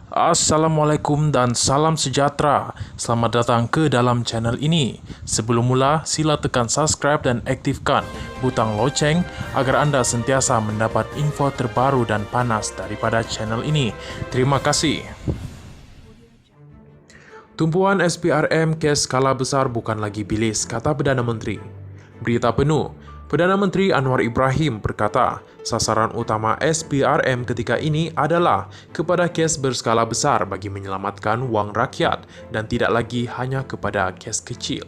Assalamualaikum dan salam sejahtera. Selamat datang ke dalam channel ini. Sebelum mula, sila tekan subscribe dan aktifkan butang loceng agar anda sentiasa mendapat info terbaru dan panas daripada channel ini. Terima kasih. Tumpuan SPRM kes skala besar bukan lagi bilis, kata Perdana Menteri. Berita penuh. Perdana Menteri Anwar Ibrahim berkata, sasaran utama SPRM ketika ini adalah kepada kes berskala besar bagi menyelamatkan wang rakyat dan tidak lagi hanya kepada kes kecil.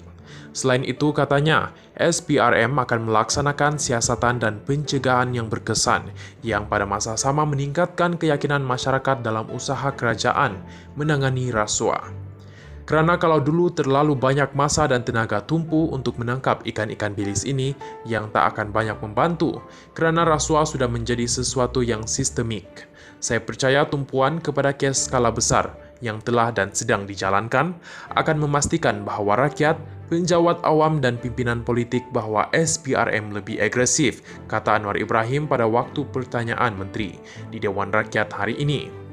Selain itu, katanya, SPRM akan melaksanakan siasatan dan pencegahan yang berkesan yang pada masa sama meningkatkan keyakinan masyarakat dalam usaha kerajaan menangani rasuah. Kerana kalau dulu terlalu banyak masa dan tenaga tumpu untuk menangkap ikan-ikan bilis ini yang tak akan banyak membantu, kerana rasuah sudah menjadi sesuatu yang sistemik. Saya percaya tumpuan kepada kes skala besar yang telah dan sedang dijalankan akan memastikan bahawa rakyat, penjawat awam dan pimpinan politik bahawa SPRM lebih agresif, kata Anwar Ibrahim pada waktu pertanyaan menteri di Dewan Rakyat hari ini.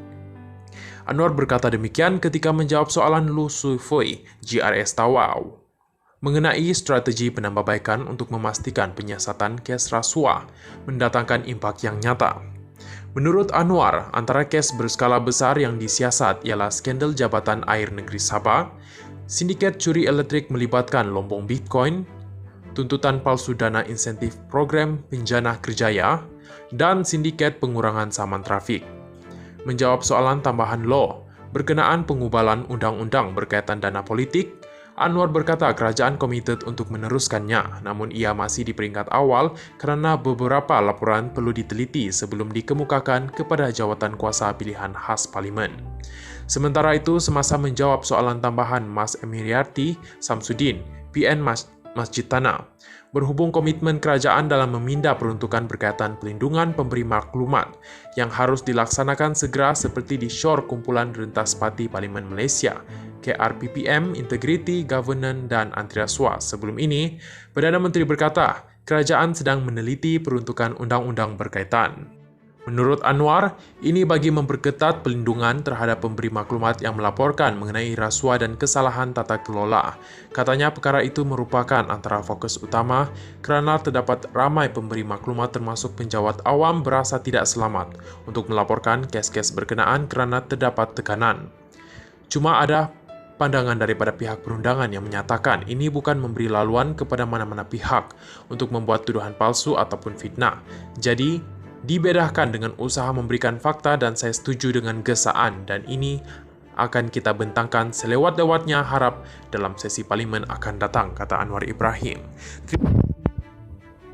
Anwar berkata demikian ketika menjawab soalan Lu Sufui, GRS Tawau, mengenai strategi penambahbaikan untuk memastikan penyiasatan kes rasuah mendatangkan impak yang nyata. Menurut Anwar, antara kes berskala besar yang disiasat ialah skandal Jabatan Air Negeri Sabah, sindiket curi elektrik melibatkan lombong Bitcoin, tuntutan palsu dana insentif program Penjana Kerjaya, dan sindiket pengurangan saman trafik. Menjawab soalan tambahan law berkenaan pengubalan undang-undang berkaitan dana politik, Anwar berkata kerajaan komited untuk meneruskannya, namun ia masih di peringkat awal kerana beberapa laporan perlu diteliti sebelum dikemukakan kepada jawatan kuasa pilihan khas Parlimen. Sementara itu, semasa menjawab soalan tambahan Mas Emiriati Samsudin, PN Masjid Tanah, berhubung komitmen kerajaan dalam meminda peruntukan berkaitan pelindungan pemberi maklumat yang harus dilaksanakan segera seperti di Syur Kumpulan Rentas Parti Parlimen Malaysia, KRPPM, Integriti, Governance dan Anti Rasuah. Sebelum ini, Perdana Menteri berkata, kerajaan sedang meneliti peruntukan undang-undang berkaitan. Menurut Anwar, ini bagi memperketat pelindungan terhadap pemberi maklumat yang melaporkan mengenai rasuah dan kesalahan tata kelola. Katanya perkara itu merupakan antara fokus utama kerana terdapat ramai pemberi maklumat termasuk penjawat awam berasa tidak selamat untuk melaporkan kes-kes berkenaan kerana terdapat tekanan. Cuma ada pandangan daripada pihak perundangan yang menyatakan ini bukan memberi laluan kepada mana-mana pihak untuk membuat tuduhan palsu ataupun fitnah. Jadi, dibedakan dengan usaha memberikan fakta dan saya setuju dengan gesaan dan ini akan kita bentangkan selewat-lewatnya harap dalam sesi parlimen akan datang, kata Anwar Ibrahim.